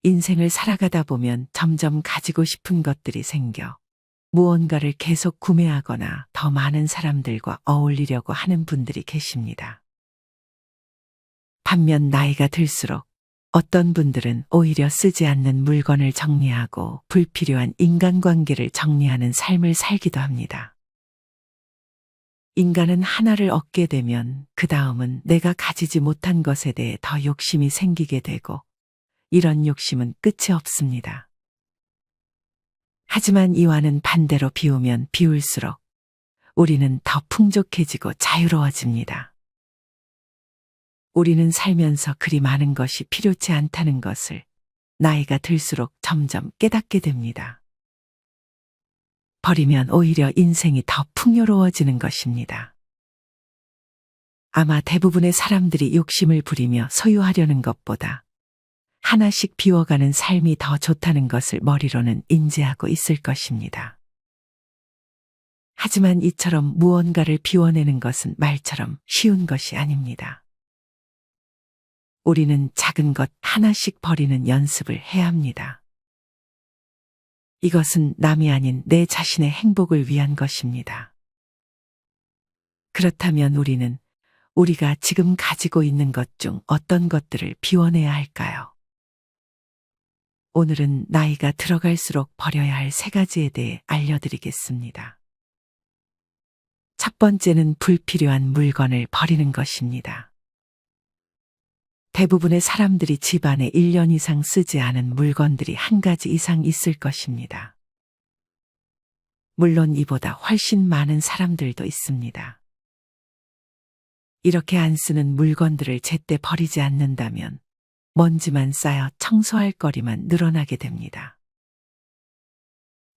인생을 살아가다 보면 점점 가지고 싶은 것들이 생겨 무언가를 계속 구매하거나 더 많은 사람들과 어울리려고 하는 분들이 계십니다. 반면 나이가 들수록 어떤 분들은 오히려 쓰지 않는 물건을 정리하고 불필요한 인간관계를 정리하는 삶을 살기도 합니다. 인간은 하나를 얻게 되면 그 다음은 내가 가지지 못한 것에 대해 더 욕심이 생기게 되고 이런 욕심은 끝이 없습니다. 하지만 이와는 반대로 비우면 비울수록 우리는 더 풍족해지고 자유로워집니다. 우리는 살면서 그리 많은 것이 필요치 않다는 것을 나이가 들수록 점점 깨닫게 됩니다. 버리면 오히려 인생이 더 풍요로워지는 것입니다. 아마 대부분의 사람들이 욕심을 부리며 소유하려는 것보다 하나씩 비워가는 삶이 더 좋다는 것을 머리로는 인지하고 있을 것입니다. 하지만 이처럼 무언가를 비워내는 것은 말처럼 쉬운 것이 아닙니다. 우리는 작은 것 하나씩 버리는 연습을 해야 합니다. 이것은 남이 아닌 내 자신의 행복을 위한 것입니다. 그렇다면 우리는 우리가 지금 가지고 있는 것 중 어떤 것들을 비워내야 할까요? 오늘은 나이가 들어갈수록 버려야 할 3가지에 대해 알려드리겠습니다. 첫 번째는 불필요한 물건을 버리는 것입니다. 대부분의 사람들이 집안에 1년 이상 쓰지 않은 물건들이 1가지 이상 있을 것입니다. 물론 이보다 훨씬 많은 사람들도 있습니다. 이렇게 안 쓰는 물건들을 제때 버리지 않는다면 먼지만 쌓여 청소할 거리만 늘어나게 됩니다.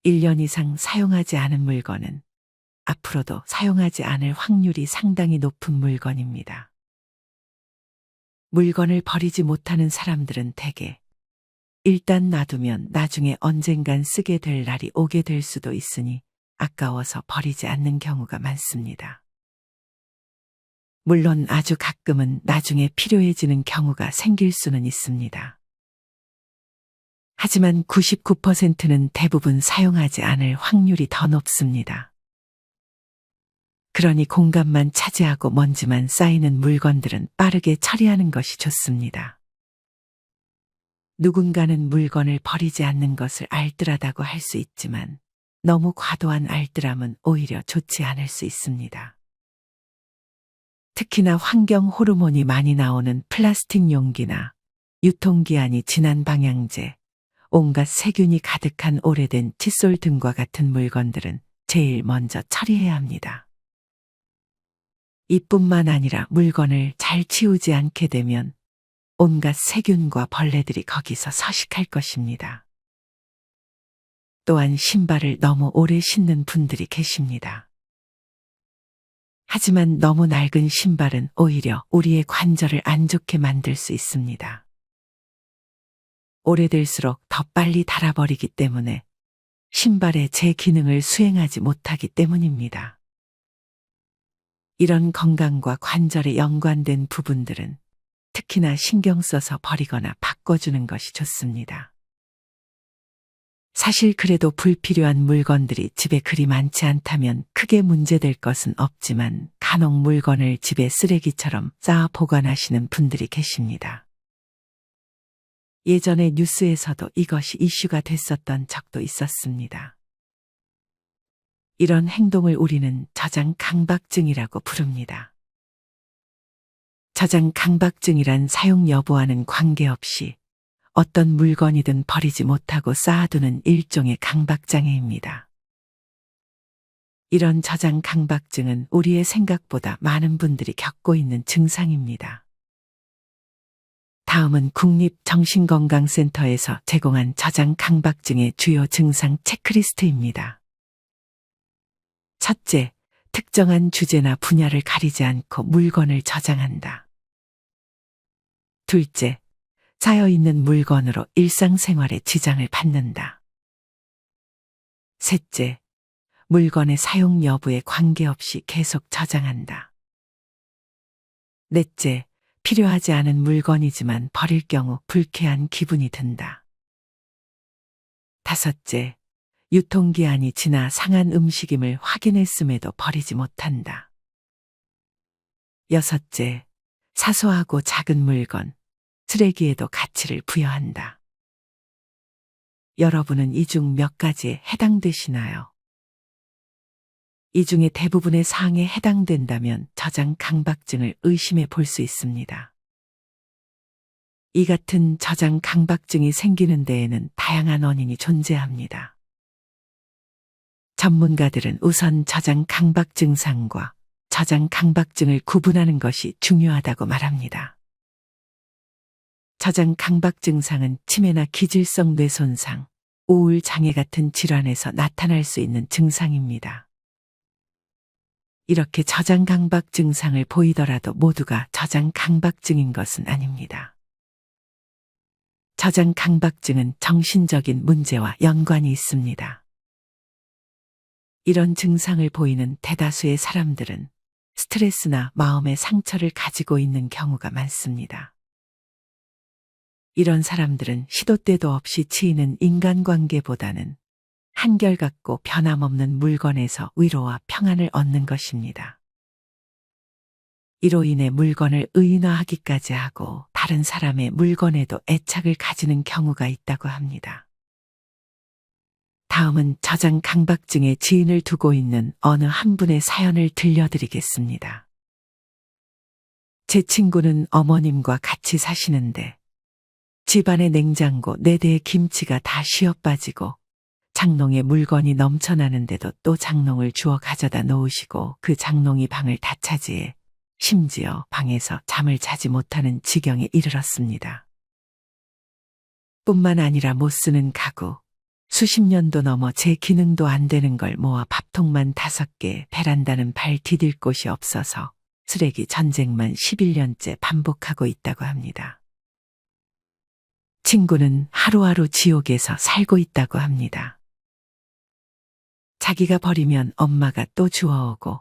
1년 이상 사용하지 않은 물건은 앞으로도 사용하지 않을 확률이 상당히 높은 물건입니다. 물건을 버리지 못하는 사람들은 대개 일단 놔두면 나중에 언젠간 쓰게 될 날이 오게 될 수도 있으니 아까워서 버리지 않는 경우가 많습니다. 물론 아주 가끔은 나중에 필요해지는 경우가 생길 수는 있습니다. 하지만 99%는 대부분 사용하지 않을 확률이 더 높습니다. 그러니 공간만 차지하고 먼지만 쌓이는 물건들은 빠르게 처리하는 것이 좋습니다. 누군가는 물건을 버리지 않는 것을 알뜰하다고 할 수 있지만 너무 과도한 알뜰함은 오히려 좋지 않을 수 있습니다. 특히나 환경 호르몬이 많이 나오는 플라스틱 용기나 유통기한이 지난 방향제, 온갖 세균이 가득한 오래된 칫솔 등과 같은 물건들은 제일 먼저 처리해야 합니다. 이뿐만 아니라 물건을 잘 치우지 않게 되면 온갖 세균과 벌레들이 거기서 서식할 것입니다. 또한 신발을 너무 오래 신는 분들이 계십니다. 하지만 너무 낡은 신발은 오히려 우리의 관절을 안 좋게 만들 수 있습니다. 오래될수록 더 빨리 닳아버리기 때문에 신발의 제 기능을 수행하지 못하기 때문입니다. 이런 건강과 관절에 연관된 부분들은 특히나 신경 써서 버리거나 바꿔주는 것이 좋습니다. 사실 그래도 불필요한 물건들이 집에 그리 많지 않다면 크게 문제될 것은 없지만 간혹 물건을 집에 쓰레기처럼 쌓아 보관하시는 분들이 계십니다. 예전에 뉴스에서도 이것이 이슈가 됐었던 적도 있었습니다. 이런 행동을 우리는 저장 강박증이라고 부릅니다. 저장 강박증이란 사용 여부와는 관계없이 어떤 물건이든 버리지 못하고 쌓아두는 일종의 강박장애입니다. 이런 저장 강박증은 우리의 생각보다 많은 분들이 겪고 있는 증상입니다. 다음은 국립정신건강센터에서 제공한 저장 강박증의 주요 증상 체크리스트입니다. 첫째, 특정한 주제나 분야를 가리지 않고 물건을 저장한다. 둘째, 쌓여있는 물건으로 일상생활에 지장을 받는다. 셋째, 물건의 사용 여부에 관계없이 계속 저장한다. 넷째, 필요하지 않은 물건이지만 버릴 경우 불쾌한 기분이 든다. 5째, 유통기한이 지나 상한 음식임을 확인했음에도 버리지 못한다. 6째, 사소하고 작은 물건, 쓰레기에도 가치를 부여한다. 여러분은 이 중 몇 가지에 해당되시나요? 이 중에 대부분의 사항에 해당된다면 저장 강박증을 의심해 볼 수 있습니다. 이 같은 저장 강박증이 생기는 데에는 다양한 원인이 존재합니다. 전문가들은 우선 저장 강박 증상과 저장 강박증을 구분하는 것이 중요하다고 말합니다. 저장 강박 증상은 치매나 기질성 뇌손상, 우울 장애 같은 질환에서 나타날 수 있는 증상입니다. 이렇게 저장 강박 증상을 보이더라도 모두가 저장 강박증인 것은 아닙니다. 저장 강박증은 정신적인 문제와 연관이 있습니다. 이런 증상을 보이는 대다수의 사람들은 스트레스나 마음의 상처를 가지고 있는 경우가 많습니다. 이런 사람들은 시도 때도 없이 치이는 인간관계보다는 한결같고 변함없는 물건에서 위로와 평안을 얻는 것입니다. 이로 인해 물건을 의인화하기까지 하고 다른 사람의 물건에도 애착을 가지는 경우가 있다고 합니다. 다음은 저장 강박증의 지인을 두고 있는 어느 한 분의 사연을 들려드리겠습니다. 제 친구는 어머님과 같이 사시는데 집안의 냉장고 4대의 김치가 다 쉬어빠지고 장롱에 물건이 넘쳐나는데도 또 장롱을 주워 가져다 놓으시고 그 장롱이 방을 다 차지해 심지어 방에서 잠을 자지 못하는 지경에 이르렀습니다. 뿐만 아니라 못 쓰는 가구, 수십 년도 넘어 제 기능도 안 되는 걸 모아 밥통만 5개, 베란다는 발 디딜 곳이 없어서 쓰레기 전쟁만 11년째 반복하고 있다고 합니다. 친구는 하루하루 지옥에서 살고 있다고 합니다. 자기가 버리면 엄마가 또 주워오고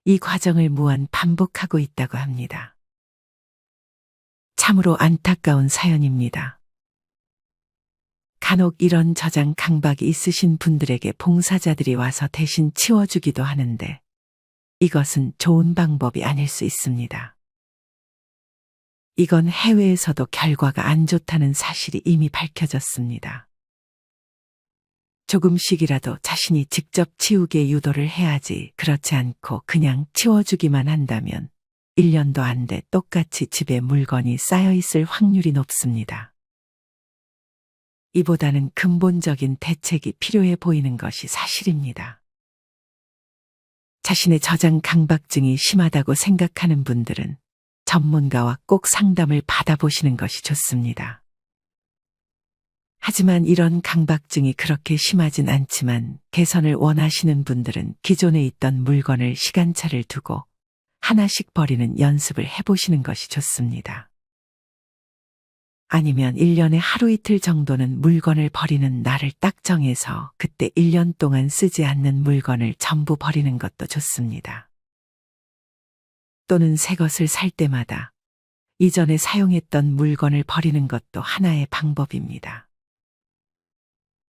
이 과정을 무한 반복하고 있다고 합니다. 참으로 안타까운 사연입니다. 간혹 이런 저장 강박이 있으신 분들에게 봉사자들이 와서 대신 치워주기도 하는데 이것은 좋은 방법이 아닐 수 있습니다. 이건 해외에서도 결과가 안 좋다는 사실이 이미 밝혀졌습니다. 조금씩이라도 자신이 직접 치우게 유도를 해야지 그렇지 않고 그냥 치워주기만 한다면 1년도 안 돼 똑같이 집에 물건이 쌓여 있을 확률이 높습니다. 이보다는 근본적인 대책이 필요해 보이는 것이 사실입니다. 자신의 저장 강박증이 심하다고 생각하는 분들은 전문가와 꼭 상담을 받아보시는 것이 좋습니다. 하지만 이런 강박증이 그렇게 심하진 않지만 개선을 원하시는 분들은 기존에 있던 물건을 시간차를 두고 하나씩 버리는 연습을 해보시는 것이 좋습니다. 아니면 1년에 하루 이틀 정도는 물건을 버리는 날을 딱 정해서 그때 1년 동안 쓰지 않는 물건을 전부 버리는 것도 좋습니다. 또는 새 것을 살 때마다 이전에 사용했던 물건을 버리는 것도 하나의 방법입니다.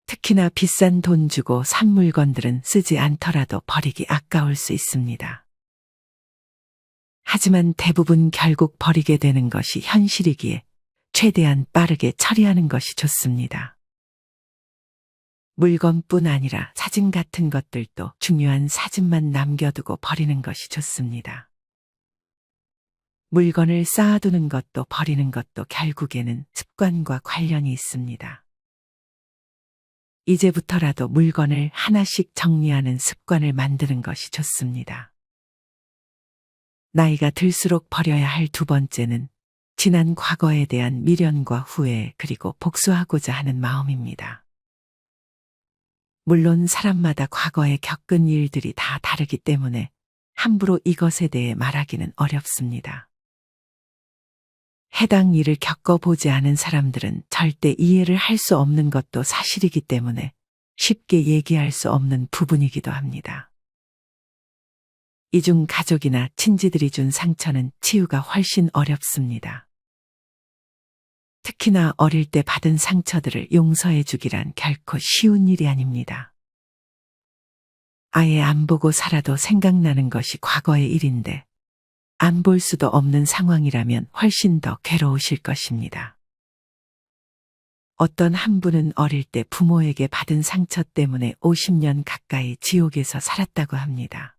특히나 비싼 돈 주고 산 물건들은 쓰지 않더라도 버리기 아까울 수 있습니다. 하지만 대부분 결국 버리게 되는 것이 현실이기에 최대한 빠르게 처리하는 것이 좋습니다. 물건뿐 아니라 사진 같은 것들도 중요한 사진만 남겨두고 버리는 것이 좋습니다. 물건을 쌓아두는 것도 버리는 것도 결국에는 습관과 관련이 있습니다. 이제부터라도 물건을 하나씩 정리하는 습관을 만드는 것이 좋습니다. 나이가 들수록 버려야 할 2번째는 지난 과거에 대한 미련과 후회 그리고 복수하고자 하는 마음입니다. 물론 사람마다 과거에 겪은 일들이 다 다르기 때문에 함부로 이것에 대해 말하기는 어렵습니다. 해당 일을 겪어보지 않은 사람들은 절대 이해를 할 수 없는 것도 사실이기 때문에 쉽게 얘기할 수 없는 부분이기도 합니다. 이 중 가족이나 친지들이 준 상처는 치유가 훨씬 어렵습니다. 특히나 어릴 때 받은 상처들을 용서해 주기란 결코 쉬운 일이 아닙니다. 아예 안 보고 살아도 생각나는 것이 과거의 일인데 안 볼 수도 없는 상황이라면 훨씬 더 괴로우실 것입니다. 어떤 한 분은 어릴 때 부모에게 받은 상처 때문에 50년 가까이 지옥에서 살았다고 합니다.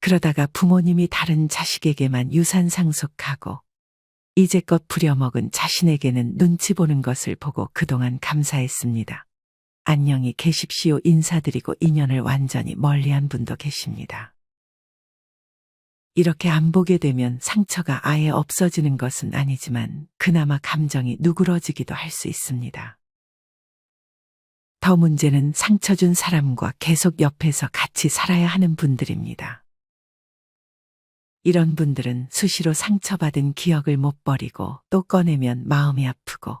그러다가 부모님이 다른 자식에게만 유산 상속하고 이제껏 부려먹은 자신에게는 눈치 보는 것을 보고 그동안 감사했습니다. 안녕히 계십시오 인사드리고 인연을 완전히 멀리한 분도 계십니다. 이렇게 안 보게 되면 상처가 아예 없어지는 것은 아니지만 그나마 감정이 누그러지기도 할 수 있습니다. 더 문제는 상처 준 사람과 계속 옆에서 같이 살아야 하는 분들입니다. 이런 분들은 수시로 상처받은 기억을 못 버리고 또 꺼내면 마음이 아프고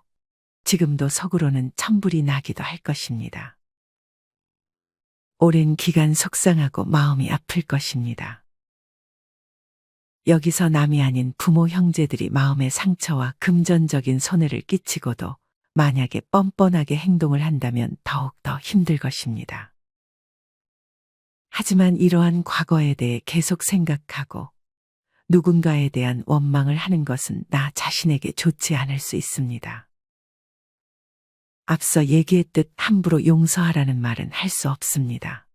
지금도 속으로는 천불이 나기도 할 것입니다. 오랜 기간 속상하고 마음이 아플 것입니다. 여기서 남이 아닌 부모 형제들이 마음의 상처와 금전적인 손해를 끼치고도 만약에 뻔뻔하게 행동을 한다면 더욱더 힘들 것입니다. 하지만 이러한 과거에 대해 계속 생각하고 누군가에 대한 원망을 하는 것은 나 자신에게 좋지 않을 수 있습니다. 앞서 얘기했듯 함부로 용서하라는 말은 할 수 없습니다.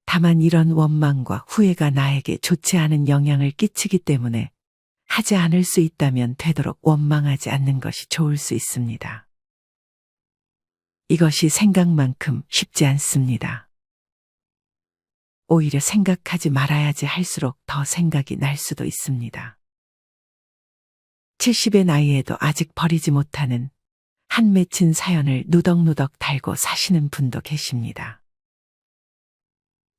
다만 이런 원망과 후회가 나에게 좋지 않은 영향을 끼치기 때문에 하지 않을 수 있다면 되도록 원망하지 않는 것이 좋을 수 있습니다. 이것이 생각만큼 쉽지 않습니다. 오히려 생각하지 말아야지 할수록 더 생각이 날 수도 있습니다. 70의 나이에도 아직 버리지 못하는 한 맺힌 사연을 누덕누덕 달고 사시는 분도 계십니다.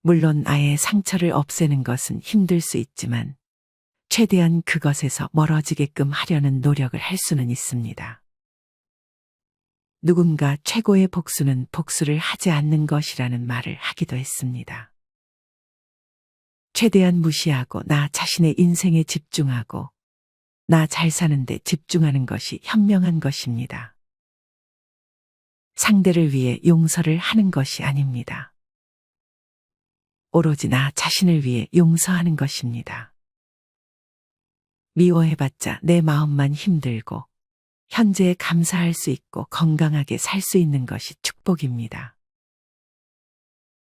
물론 아예 상처를 없애는 것은 힘들 수 있지만 최대한 그것에서 멀어지게끔 하려는 노력을 할 수는 있습니다. 누군가 최고의 복수는 복수를 하지 않는 것이라는 말을 하기도 했습니다. 최대한 무시하고 나 자신의 인생에 집중하고 나 잘 사는데 집중하는 것이 현명한 것입니다. 상대를 위해 용서를 하는 것이 아닙니다. 오로지 나 자신을 위해 용서하는 것입니다. 미워해봤자 내 마음만 힘들고 현재에 감사할 수 있고 건강하게 살 수 있는 것이 축복입니다.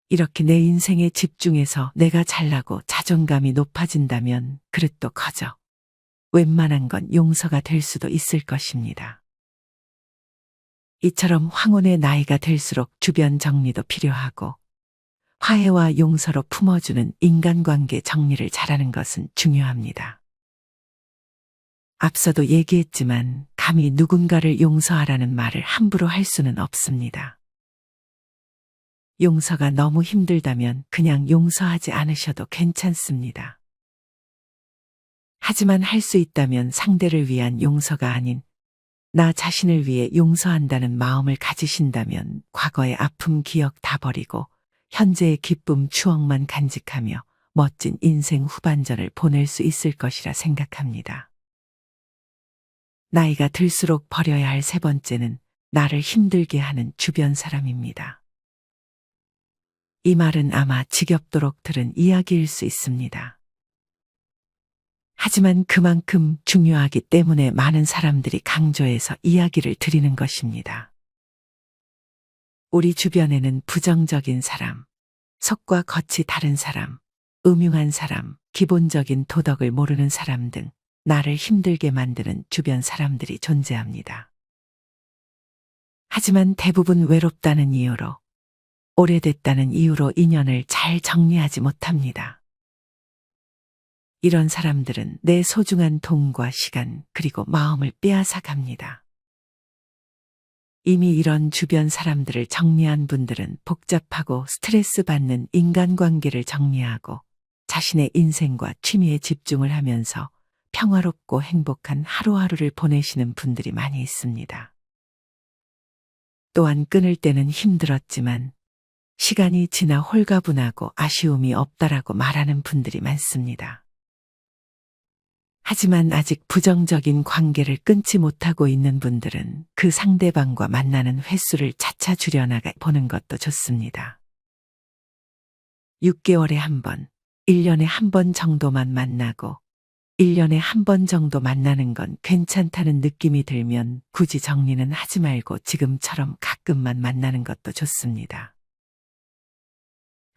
이렇게 내 인생에 집중해서 내가 잘나고 자존감이 높아진다면 그릇도 커져 웬만한 건 용서가 될 수도 있을 것입니다. 이처럼 황혼의 나이가 들수록 주변 정리도 필요하고 화해와 용서로 품어주는 인간관계 정리를 잘하는 것은 중요합니다. 앞서도 얘기했지만 감히 누군가를 용서하라는 말을 함부로 할 수는 없습니다. 용서가 너무 힘들다면 그냥 용서하지 않으셔도 괜찮습니다. 하지만 할 수 있다면 상대를 위한 용서가 아닌 나 자신을 위해 용서한다는 마음을 가지신다면 과거의 아픔 기억 다 버리고 현재의 기쁨 추억만 간직하며 멋진 인생 후반전을 보낼 수 있을 것이라 생각합니다. 나이가 들수록 버려야 할 세 번째는 나를 힘들게 하는 주변 사람입니다. 이 말은 아마 지겹도록 들은 이야기일 수 있습니다. 하지만 그만큼 중요하기 때문에 많은 사람들이 강조해서 이야기를 드리는 것입니다. 우리 주변에는 부정적인 사람, 속과 겉이 다른 사람, 음흉한 사람, 기본적인 도덕을 모르는 사람 등 나를 힘들게 만드는 주변 사람들이 존재합니다. 하지만 대부분 외롭다는 이유로, 오래됐다는 이유로 인연을 잘 정리하지 못합니다. 이런 사람들은 내 소중한 돈과 시간 그리고 마음을 빼앗아 갑니다. 이미 이런 주변 사람들을 정리한 분들은 복잡하고 스트레스 받는 인간관계를 정리하고 자신의 인생과 취미에 집중을 하면서 평화롭고 행복한 하루하루를 보내시는 분들이 많이 있습니다. 또한 끊을 때는 힘들었지만 시간이 지나 홀가분하고 아쉬움이 없다라고 말하는 분들이 많습니다. 하지만 아직 부정적인 관계를 끊지 못하고 있는 분들은 그 상대방과 만나는 횟수를 차차 줄여나가 보는 것도 좋습니다. 6개월에 한 번, 1년에 한 번 정도만 만나고 1년에 한 번 정도 만나는 건 괜찮다는 느낌이 들면 굳이 정리는 하지 말고 지금처럼 가끔만 만나는 것도 좋습니다.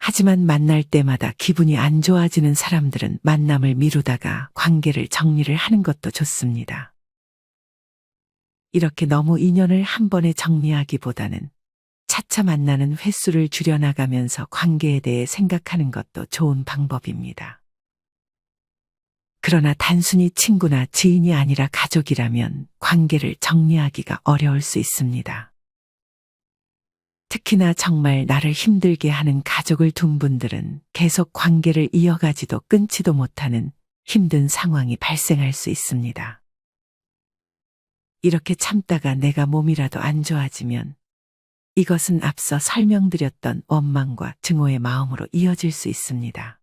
하지만 만날 때마다 기분이 안 좋아지는 사람들은 만남을 미루다가 관계를 정리를 하는 것도 좋습니다. 이렇게 너무 인연을 한 번에 정리하기보다는 차차 만나는 횟수를 줄여나가면서 관계에 대해 생각하는 것도 좋은 방법입니다. 그러나 단순히 친구나 지인이 아니라 가족이라면 관계를 정리하기가 어려울 수 있습니다. 특히나 정말 나를 힘들게 하는 가족을 둔 분들은 계속 관계를 이어가지도 끊지도 못하는 힘든 상황이 발생할 수 있습니다. 이렇게 참다가 내가 몸이라도 안 좋아지면 이것은 앞서 설명드렸던 원망과 증오의 마음으로 이어질 수 있습니다.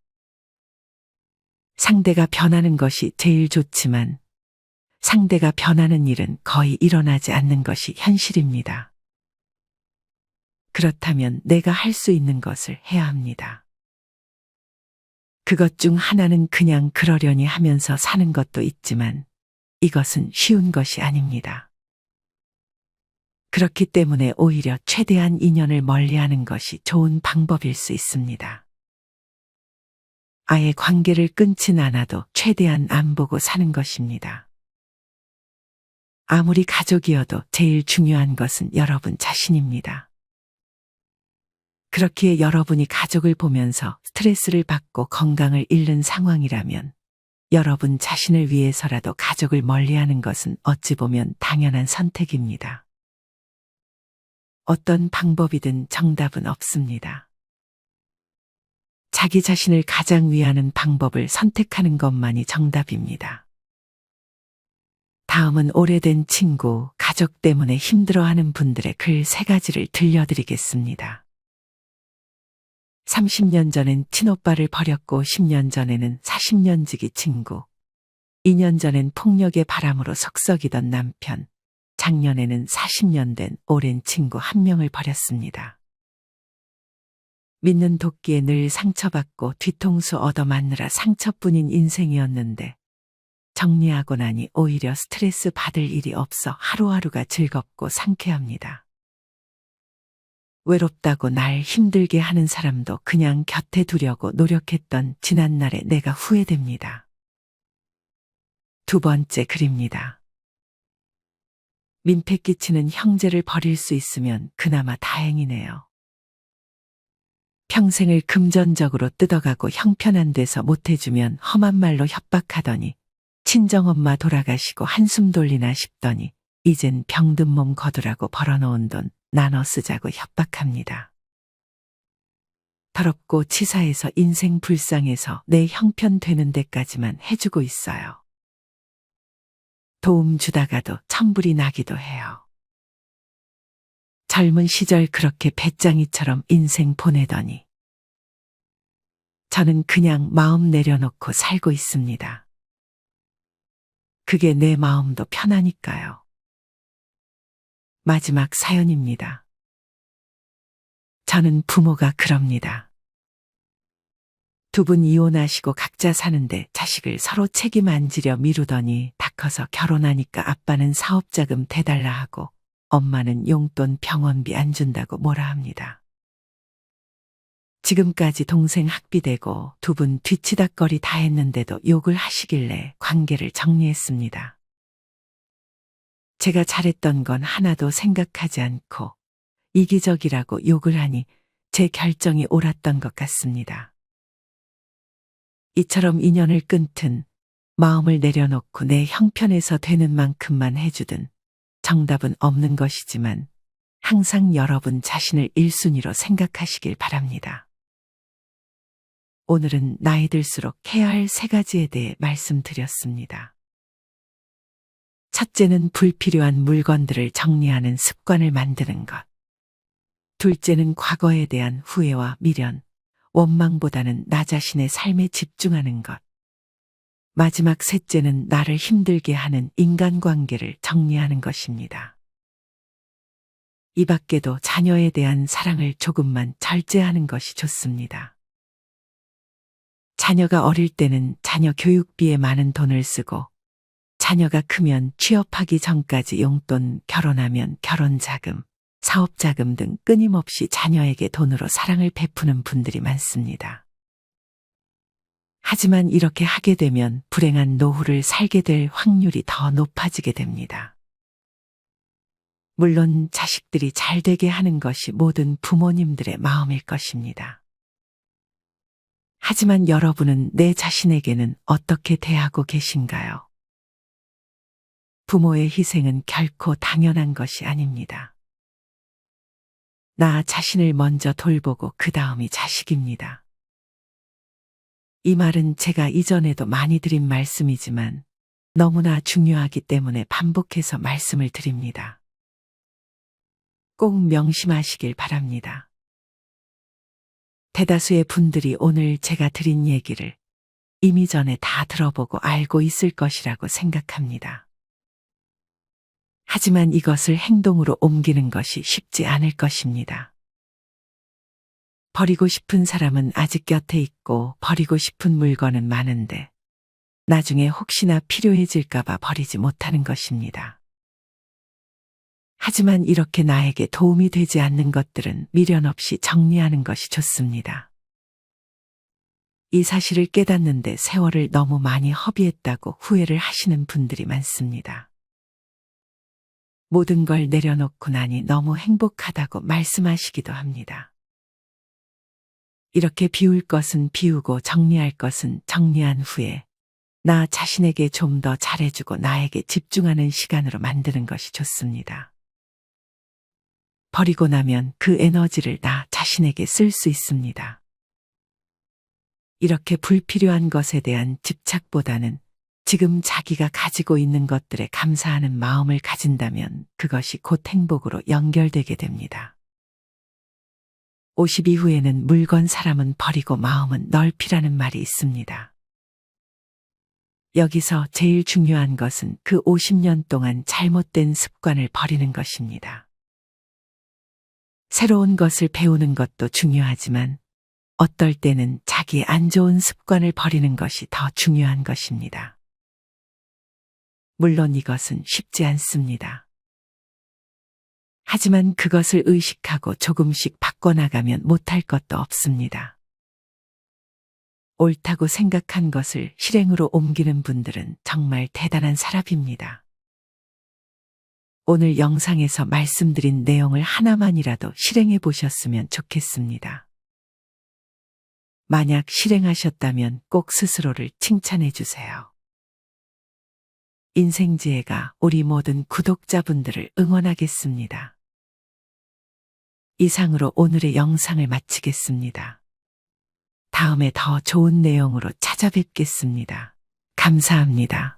상대가 변하는 것이 제일 좋지만 상대가 변하는 일은 거의 일어나지 않는 것이 현실입니다. 그렇다면 내가 할 수 있는 것을 해야 합니다. 그것 중 하나는 그냥 그러려니 하면서 사는 것도 있지만 이것은 쉬운 것이 아닙니다. 그렇기 때문에 오히려 최대한 인연을 멀리하는 것이 좋은 방법일 수 있습니다. 아예 관계를 끊진 않아도 최대한 안 보고 사는 것입니다. 아무리 가족이어도 제일 중요한 것은 여러분 자신입니다. 그렇기에 여러분이 가족을 보면서 스트레스를 받고 건강을 잃는 상황이라면 여러분 자신을 위해서라도 가족을 멀리하는 것은 어찌 보면 당연한 선택입니다. 어떤 방법이든 정답은 없습니다. 자기 자신을 가장 위하는 방법을 선택하는 것만이 정답입니다. 다음은 오래된 친구, 가족 때문에 힘들어하는 분들의 글 3가지를 들려드리겠습니다. 30년 전엔 친오빠를 버렸고 10년 전에는 40년 지기 친구, 2년 전엔 폭력의 바람으로 속썩이던 남편, 작년에는 40년 된 오랜 친구 1명을 버렸습니다. 믿는 도끼에 늘 상처받고 뒤통수 얻어맞느라 상처뿐인 인생이었는데 정리하고 나니 오히려 스트레스 받을 일이 없어 하루하루가 즐겁고 상쾌합니다. 외롭다고 날 힘들게 하는 사람도 그냥 곁에 두려고 노력했던 지난날의 내가 후회됩니다. 2번째 글입니다. 민폐 끼치는 형제를 버릴 수 있으면 그나마 다행이네요. 평생을 금전적으로 뜯어가고 형편안 돼서 못해주면 험한 말로 협박하더니 친정엄마 돌아가시고 한숨 돌리나 싶더니 이젠 병든 몸 거두라고 벌어놓은 돈 나눠 쓰자고 협박합니다. 더럽고 치사해서 인생 불쌍해서 내 형편 되는 데까지만 해주고 있어요. 도움 주다가도 천불이 나기도 해요. 젊은 시절 그렇게 배짱이처럼 인생 보내더니 저는 그냥 마음 내려놓고 살고 있습니다. 그게 내 마음도 편하니까요. 마지막 사연입니다. 저는 부모가 그럽니다. 2분 이혼하시고 각자 사는데 자식을 서로 책임 안 지려 미루더니 다 커서 결혼하니까 아빠는 사업자금 대달라 하고 엄마는 용돈 병원비 안 준다고 뭐라 합니다. 지금까지 동생 학비 대고 2분 뒤치다꺼리 다 했는데도 욕을 하시길래 관계를 정리했습니다. 제가 잘했던 건 하나도 생각하지 않고 이기적이라고 욕을 하니 제 결정이 옳았던 것 같습니다. 이처럼 인연을 끊든 마음을 내려놓고 내 형편에서 되는 만큼만 해주든 정답은 없는 것이지만 항상 여러분 자신을 1순위로 생각하시길 바랍니다. 오늘은 나이 들수록 해야 할 3가지에 대해 말씀드렸습니다. 첫째는 불필요한 물건들을 정리하는 습관을 만드는 것. 둘째는 과거에 대한 후회와 미련, 원망보다는 나 자신의 삶에 집중하는 것. 마지막 셋째는 나를 힘들게 하는 인간관계를 정리하는 것입니다. 이 밖에도 자녀에 대한 사랑을 조금만 절제하는 것이 좋습니다. 자녀가 어릴 때는 자녀 교육비에 많은 돈을 쓰고 자녀가 크면 취업하기 전까지 용돈, 결혼하면 결혼자금, 사업자금 등 끊임없이 자녀에게 돈으로 사랑을 베푸는 분들이 많습니다. 하지만 이렇게 하게 되면 불행한 노후를 살게 될 확률이 더 높아지게 됩니다. 물론 자식들이 잘 되게 하는 것이 모든 부모님들의 마음일 것입니다. 하지만 여러분은 내 자신에게는 어떻게 대하고 계신가요? 부모의 희생은 결코 당연한 것이 아닙니다. 나 자신을 먼저 돌보고 그 다음이 자식입니다. 이 말은 제가 이전에도 많이 드린 말씀이지만 너무나 중요하기 때문에 반복해서 말씀을 드립니다. 꼭 명심하시길 바랍니다. 대다수의 분들이 오늘 제가 드린 얘기를 이미 전에 다 들어보고 알고 있을 것이라고 생각합니다. 하지만 이것을 행동으로 옮기는 것이 쉽지 않을 것입니다. 버리고 싶은 사람은 아직 곁에 있고 버리고 싶은 물건은 많은데 나중에 혹시나 필요해질까봐 버리지 못하는 것입니다. 하지만 이렇게 나에게 도움이 되지 않는 것들은 미련 없이 정리하는 것이 좋습니다. 이 사실을 깨닫는데 세월을 너무 많이 허비했다고 후회를 하시는 분들이 많습니다. 모든 걸 내려놓고 나니 너무 행복하다고 말씀하시기도 합니다. 이렇게 비울 것은 비우고 정리할 것은 정리한 후에 나 자신에게 좀 더 잘해주고 나에게 집중하는 시간으로 만드는 것이 좋습니다. 버리고 나면 그 에너지를 나 자신에게 쓸 수 있습니다. 이렇게 불필요한 것에 대한 집착보다는 지금 자기가 가지고 있는 것들에 감사하는 마음을 가진다면 그것이 곧 행복으로 연결되게 됩니다. 50 이후에는 물건 사람은 버리고 마음은 넓히라는 말이 있습니다. 여기서 제일 중요한 것은 그 50년 동안 잘못된 습관을 버리는 것입니다. 새로운 것을 배우는 것도 중요하지만 어떨 때는 자기의 안 좋은 습관을 버리는 것이 더 중요한 것입니다. 물론 이것은 쉽지 않습니다. 하지만 그것을 의식하고 조금씩 바꿔나가면 못할 것도 없습니다. 옳다고 생각한 것을 실행으로 옮기는 분들은 정말 대단한 사람입니다. 오늘 영상에서 말씀드린 내용을 하나만이라도 실행해 보셨으면 좋겠습니다. 만약 실행하셨다면 꼭 스스로를 칭찬해 주세요. 인생지혜가 우리 모든 구독자분들을 응원하겠습니다. 이상으로 오늘의 영상을 마치겠습니다. 다음에 더 좋은 내용으로 찾아뵙겠습니다. 감사합니다.